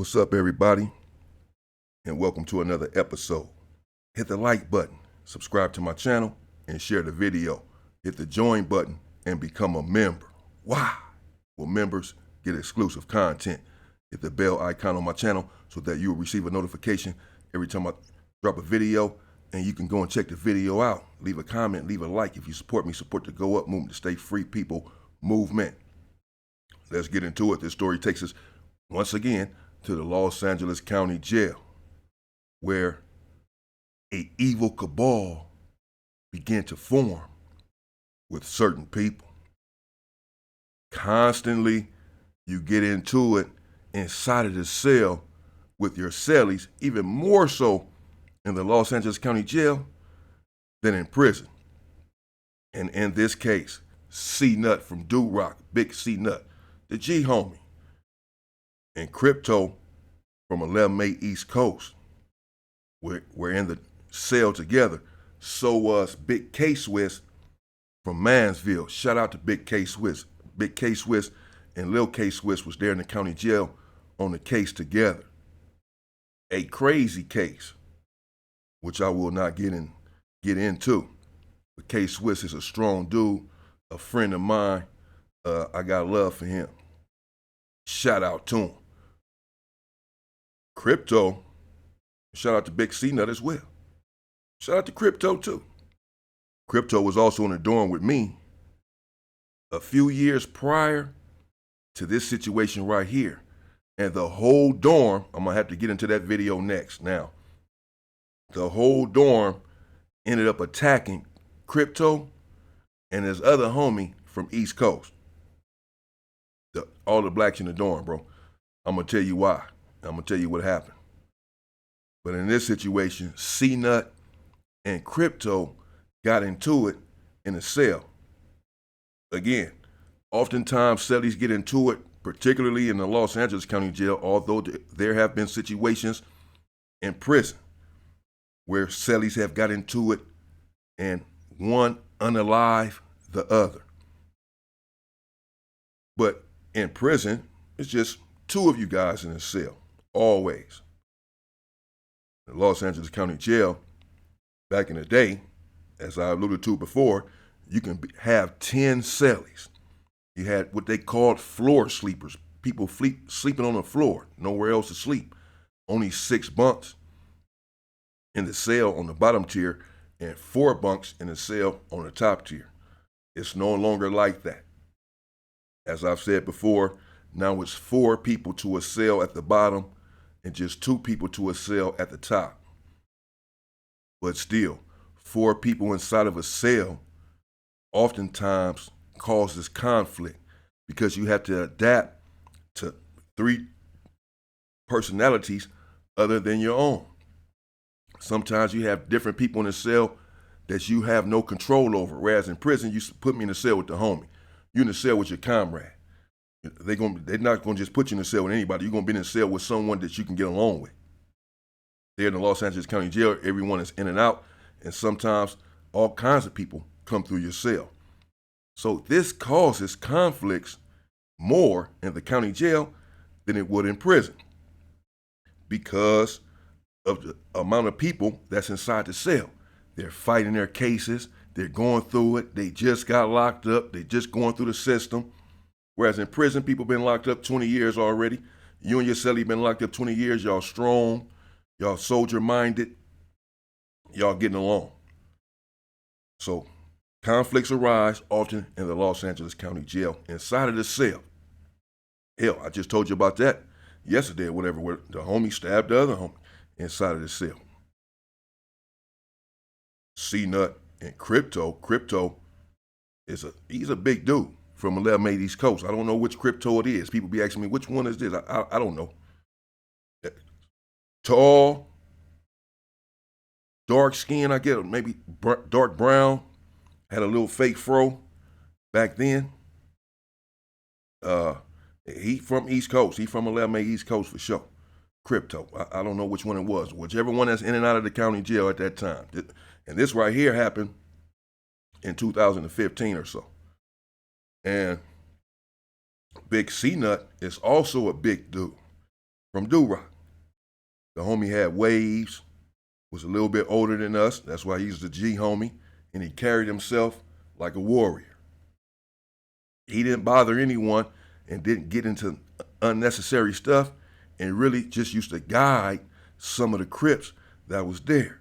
What's up, everybody, and welcome to another episode. Hit the like button, subscribe to my channel, and share the video. Hit the join button and become a member. Why? Well, members get exclusive content. Hit the bell icon on my channel so that you'll receive a notification every time I drop a video, and you can go and check the video out. Leave a comment, leave a like. If you support me, support the Go Up Movement, the Stay Free People movement. Let's get into it. This story takes us once again to the Los Angeles County Jail, where an evil cabal began to form with certain people. Constantly, you get into it inside of the cell with your cellies, even more so in the Los Angeles County Jail than in prison. And in this case, C-Nut from Do Rock, Big C-Nut, the G homie, and Crypto from 11A East Coast. We're in the cell together. So was Big K-Swiss from Mansville. Shout out to Big K-Swiss. Big K-Swiss and Lil K-Swiss was there in the county jail on the case together. A crazy case, which I will not get into. But K-Swiss is a strong dude, a friend of mine. I got love for him. Shout out to him. Crypto, shout out to Big C-Nut as well. Shout out to Crypto too. Crypto was also in the dorm with me a few years prior to this situation right here. And the whole dorm, I'm gonna have to get into that video next. Now, the whole dorm ended up attacking Crypto and his other homie from East Coast. All the blacks in the dorm, bro. I'm gonna tell you why. I'm gonna tell you what happened. But in this situation, C-Nut and Crypto got into it in a cell. Again, oftentimes cellies get into it, particularly in the Los Angeles County Jail, although there have been situations in prison where cellies have got into it and one unalive the other. But in prison, it's just two of you guys in a cell, always. The Los Angeles County Jail, back in the day, as I alluded to before, you can have 10 cellies. You had what they called floor sleepers, people sleeping on the floor, nowhere else to sleep. Only 6 bunks in the cell on the bottom tier and 4 bunks in the cell on the top tier. It's no longer like that. As I've said before, now it's 4 people to a cell at the bottom and just 2 people to a cell at the top. But still, 4 people inside of a cell oftentimes causes conflict because you have to adapt to 3 personalities other than your own. Sometimes you have different people in the cell that you have no control over, whereas in prison, you put me in the cell with the homie. You're in the cell with your comrade. They're not going to just put you in the cell with anybody. You're going to be in the cell with someone that you can get along with. There in the Los Angeles County Jail, everyone is in and out, and sometimes all kinds of people come through your cell. So this causes conflicts more in the county jail than it would in prison because of the amount of people that's inside the cell. They're fighting their cases. They're going through it. They just got locked up. They're just going through the system. Whereas in prison, people been locked up 20 years already. You and your cellie been locked up 20 years. Y'all strong. Y'all soldier-minded. Y'all getting along. So conflicts arise often in the Los Angeles County Jail inside of the cell. Hell, I just told you about that yesterday or whatever, where the homie stabbed the other homie inside of the cell. C-Nut and Crypto he's a big dude from 11A East Coast. I don't know which Crypto it is. People be asking me, which one is this? I don't know. Tall, dark skin, I get maybe dark brown, had a little fake fro back then. He from East Coast. He from 11A East Coast for sure. Crypto. I don't know which one it was. Whichever one that's in and out of the county jail at that time. And this right here happened in 2015 or so. And Big C-Nut is also a big dude. from Do-Rock. The homie had waves, was a little bit older than us. That's why he's the G homie, and he carried himself like a warrior. He didn't bother anyone and didn't get into unnecessary stuff, and really just used to guide some of the Crips that was there.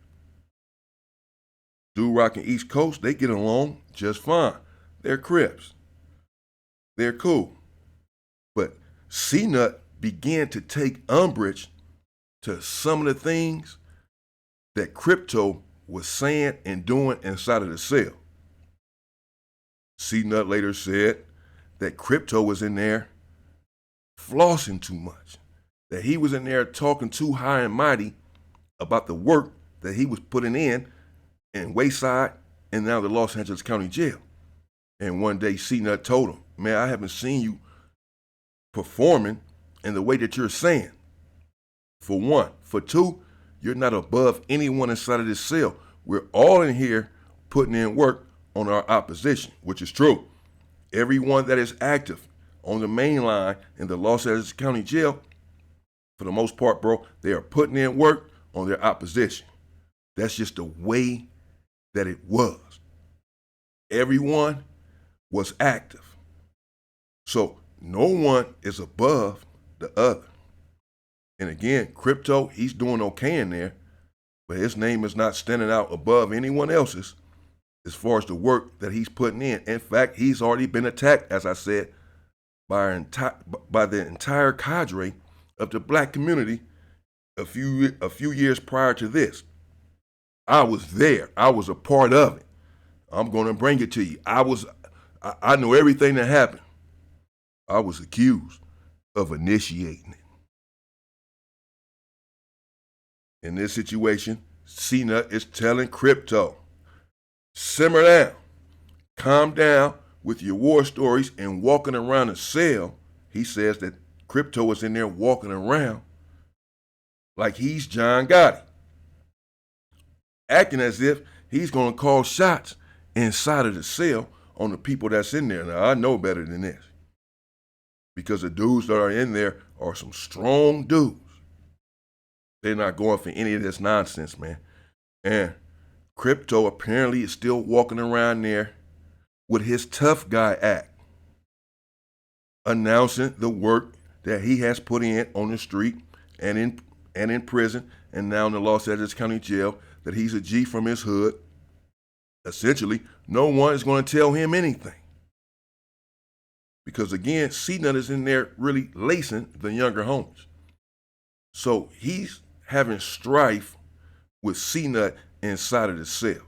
Do-Rock and East Coast, they get along just fine. They're Crips. They're cool. But C-Nut began to take umbrage to some of the things that Crypto was saying and doing inside of the cell. C-Nut later said that Crypto was in there flossing too much, that he was in there talking too high and mighty about the work that he was putting in Wayside and now the Los Angeles County Jail. And one day C-Nut told him, man, I haven't seen you performing in the way that you're saying. For one. For two, you're not above anyone inside of this cell. We're all in here putting in work on our opposition, which is true. Everyone that is active on the main line in the Los Angeles County Jail, for the most part, bro, they are putting in work on their opposition. That's just the way that it was. Everyone was active. So no one is above the other. And again, Crypto, he's doing okay in there, but his name is not standing out above anyone else's as far as the work that he's putting in. In fact, he's already been attacked, as I said, by the entire cadre of the black community a few years prior to this. I was there. I was a part of it. I'm going to bring it to you. I know everything that happened. I was accused of initiating it. In this situation, C-Nut is telling Crypto, simmer down, calm down with your war stories and walking around the cell. He says that Crypto was in there walking around like he's John Gotti, acting as if he's going to call shots inside of the cell on the people that's in there. Now, I know better than this, because the dudes that are in there are some strong dudes. They're not going for any of this nonsense, man. And Crypto apparently is still walking around there with his tough guy act, announcing the work that he has put in on the street and in prison and now in the Los Angeles County Jail, that he's a G from his hood. Essentially, no one is going to tell him anything. Because again, C-Nut is in there really lacing the younger homies. So he's having strife with C-Nut inside of the cell.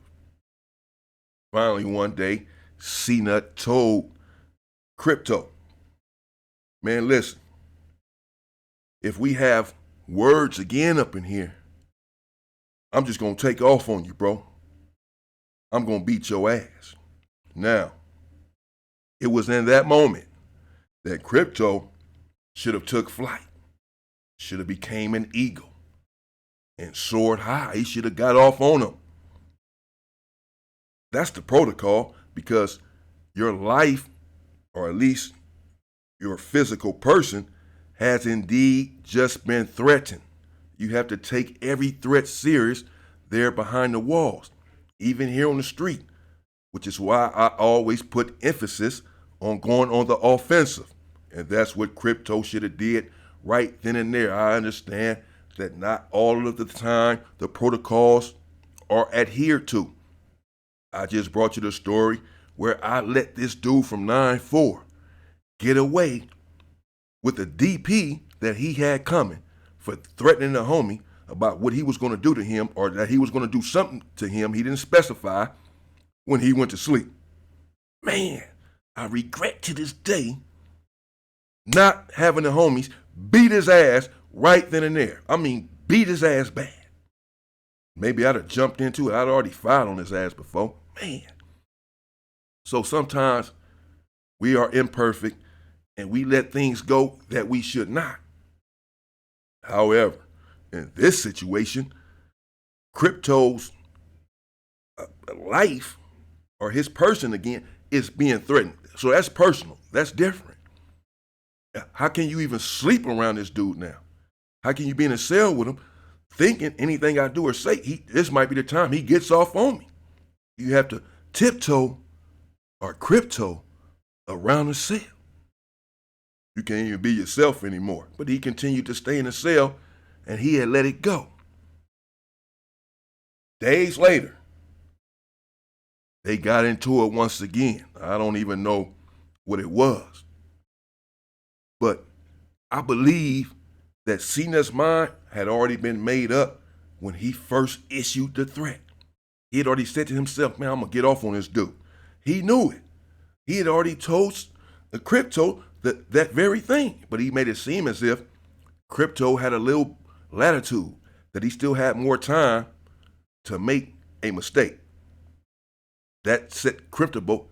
Finally, one day, C-Nut told Crypto, man, listen, if we have words again up in here, I'm just going to take off on you, bro. I'm going to beat your ass. Now, it was in that moment that Crypto should have took flight, should have became an eagle and soared high. He should have got off on him. That's the protocol, because your life, or at least your physical person, has indeed just been threatened. You have to take every threat serious there behind the walls, even here on the street, which is why I always put emphasis on going on the offensive. And that's what Crypto should have did right then and there. I understand that not all of the time the protocols are adhered to. I just brought you the story where I let this dude from 9-4 get away with the DP that he had coming for threatening the homie about what he was going to do to him, or that he was going to do something to him he didn't specify when he went to sleep. Man, I regret to this day not having the homies beat his ass right then and there. I mean, beat his ass bad. Maybe I'd have jumped into it. I'd already filed on his ass before. Man. So sometimes we are imperfect and we let things go that we should not. However, in this situation, Crypto's life, or his person again, is being threatened. So that's personal. That's different. How can you even sleep around this dude now? How can you be in a cell with him thinking anything I do or say, this might be the time he gets off on me? You have to tiptoe or crypto around the cell. You can't even be yourself anymore. But he continued to stay in the cell, and he had let it go. Days later, they got into it once again. I don't even know what it was. But I believe that C-Nut's mind had already been made up when he first issued the threat. He had already said to himself, man, I'm going to get off on this dude. He knew it. He had already told the Crypto that very thing, but he made it seem as if Crypto had a little latitude, that he still had more time to make a mistake. That set Crypto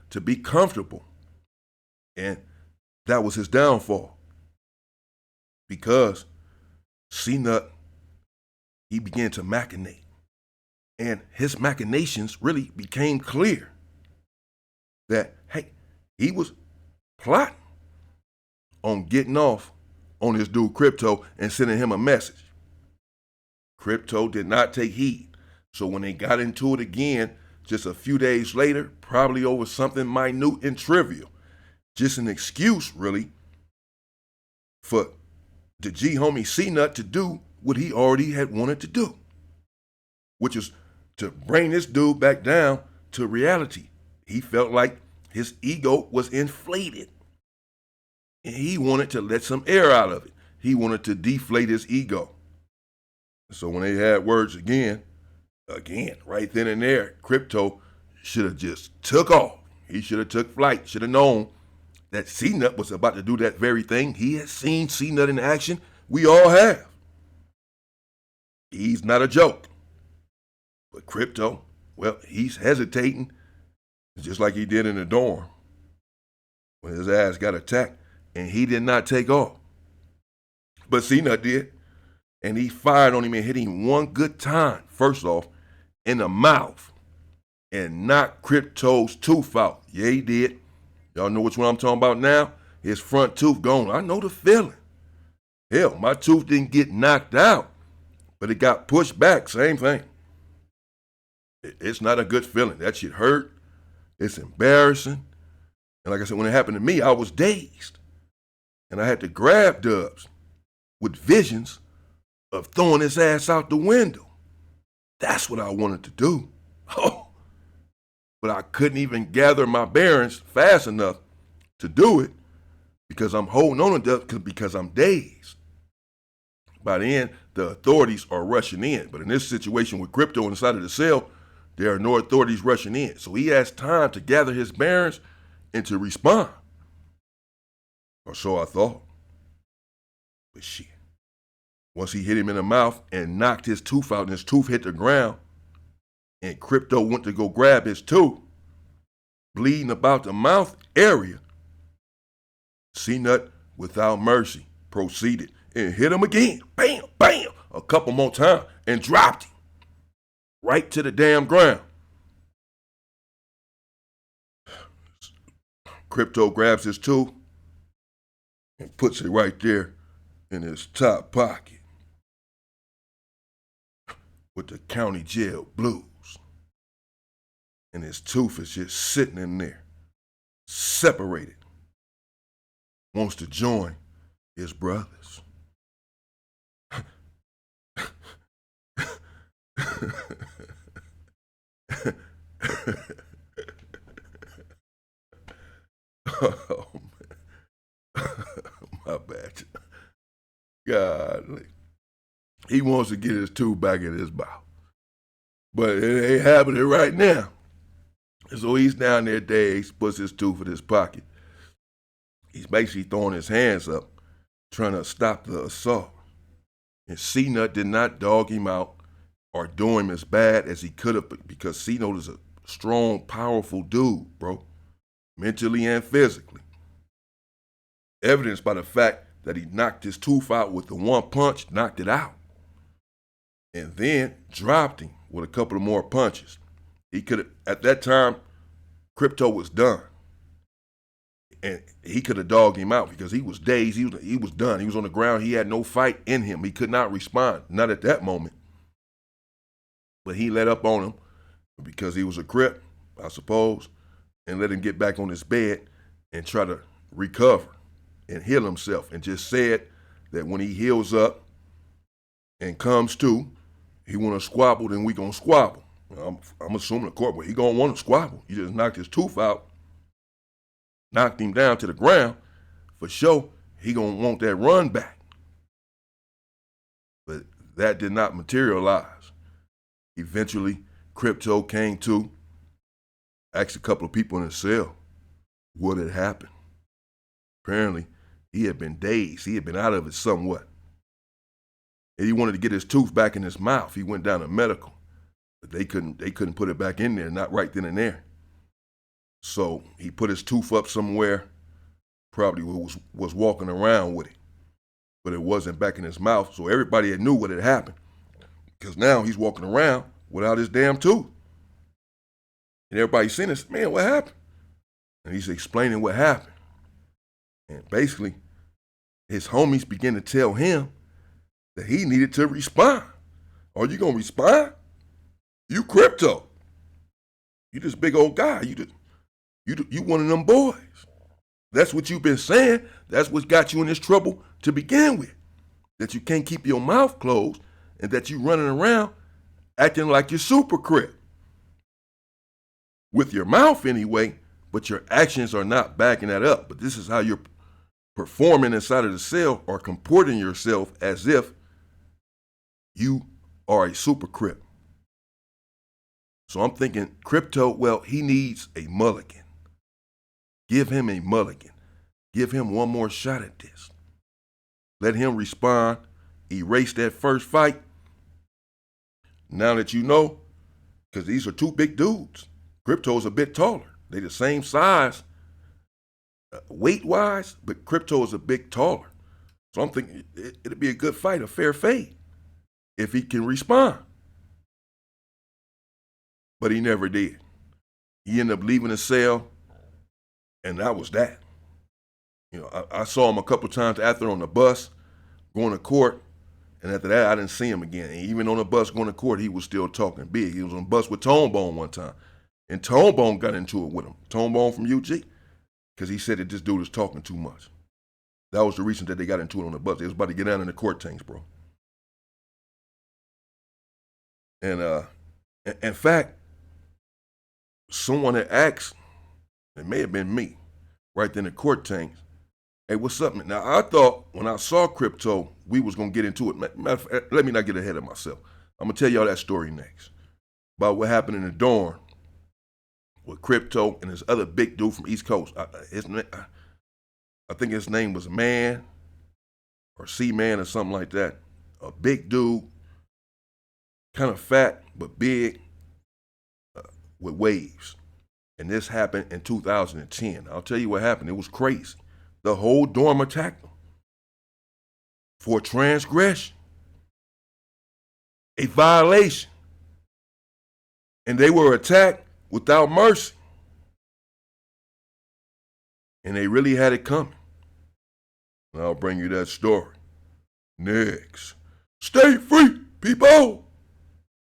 to be comfortable. And that was his downfall. Because C-Nut, he began to machinate. And his machinations really became clear that, hey, he was plotting on getting off on this dude Crypto and sending him a message. Crypto did not take heed. So when they got into it again, just a few days later, probably over something minute and trivial, just an excuse really for the G-homie C-Nut to do what he already had wanted to do, which is to bring this dude back down to reality. He felt like his ego was inflated, and he wanted to let some air out of it. He wanted to deflate his ego. So when they had words again, right then and there, Crypto should have just took off. He should have took flight, should have known that C-Nut was about to do that very thing. He had seen C-Nut in action. We all have. He's not a joke. But Crypto, well, he's hesitating, just like he did in the dorm when his ass got attacked, and he did not take off. But C-Nut did, and he fired on him and hit him one good time, first off, in the mouth, and knocked Crypto's tooth out. Yeah, he did. Y'all know which one I'm talking about now? His front tooth gone. I know the feeling. Hell, my tooth didn't get knocked out, but it got pushed back. Same thing. It's not a good feeling. That shit hurt. It's embarrassing. And like I said, when it happened to me, I was dazed. And I had to grab Dubs with visions of throwing his ass out the window. That's what I wanted to do. Oh. But I couldn't even gather my bearings fast enough to do it because I'm holding on to Dubs because I'm dazed. By the end, the authorities are rushing in. But in this situation with Crypto inside of the cell, there are no authorities rushing in. So he has time to gather his bearings and to respond. Or so I thought. But shit. Once he hit him in the mouth and knocked his tooth out and his tooth hit the ground, and Crypto went to go grab his tooth, bleeding about the mouth area, C-Nut, without mercy, proceeded and hit him again. Bam, bam, a couple more times, and dropped him right to the damn ground. Crypto grabs his tooth and puts it right there in his top pocket with the county jail blues. And his tooth is just sitting in there, separated. Wants to join his brothers. Oh, man. My bad. God, he wants to get his tooth back in his mouth. But it ain't happening right now. So he's down there dazed, puts his tooth in his pocket. He's basically throwing his hands up, trying to stop the assault. And C-Nut did not dog him out or do him as bad as he could have, because C-Nut is a strong, powerful dude, bro, mentally and physically. Evidenced by the fact that he knocked his tooth out with the one punch, knocked it out, and then dropped him with a couple of more punches. He could have, at that time, Crypto was done. And he could have dogged him out because he was dazed. He was done. He was on the ground. He had no fight in him. He could not respond, not at that moment. But he let up on him because he was a Crip, I suppose, and let him get back on his bed and try to recover and heal himself, and just said that when he heals up and comes to, he want to squabble, then we gonna squabble. I'm assuming the court, but he gonna want to squabble. He just knocked his tooth out, knocked him down to the ground. For sure, he gonna want that run back. But that did not materialize. Eventually, Crypto came to, asked a couple of people in the cell what had happened. Apparently, he had been dazed. He had been out of it somewhat. And he wanted to get his tooth back in his mouth. He went down to medical, but they couldn't put it back in there, not right then and there. So he put his tooth up somewhere, probably was walking around with it, but it wasn't back in his mouth. So everybody had knew what had happened, because now he's walking around without his damn tooth. And everybody's seen this, man, what happened? And he's explaining what happened. And basically, his homies began to tell him that he needed to respond. Are you gonna respond? You Crypto. You this big old guy. You one of them boys. That's what you've been saying. That's what got you in this trouble to begin with. That you can't keep your mouth closed and that you running around acting like you're super Crip. With your mouth anyway, but your actions are not backing that up. But this is how you're performing inside of the cell, or comporting yourself as if you are a super Crip. So I'm thinking, Crypto, well, he needs a mulligan. Give him a mulligan. Give him one more shot at this. Let him respond. Erase that first fight. Now that you know, because these are two big dudes. Crypto's a bit taller. They the same size, weight-wise, but Crypto is a bit taller. So I'm thinking it'd be a good fight, a fair fade, if he can respond. But he never did. He ended up leaving the cell, and that was that. You know, I saw him a couple times after on the bus, going to court, and after that, I didn't see him again. And even on the bus going to court, he was still talking big. He was on the bus with Tonebone one time, and Tonebone got into it with him. Tonebone from UG, because he said that this dude was talking too much. That was the reason that they got into it on the bus. They was about to get down in the court tanks, bro. And in fact, someone had asked, it may have been me, right there in the court tanks, hey, what's up, man? Now, I thought when I saw Crypto, we was going to get into it. Matter of fact, let me not get ahead of myself. I'm going to tell y'all that story next, about what happened in the dorm with Crypto and this other big dude from East Coast. I think his name was Man or C-Man or something like that. A big dude, kind of fat but big, with waves. And this happened in 2010. I'll tell you what happened. It was crazy. The whole dorm attacked them for transgression, a violation. And they were attacked without mercy. And they really had it coming. And I'll bring you that story next. Stay free, people.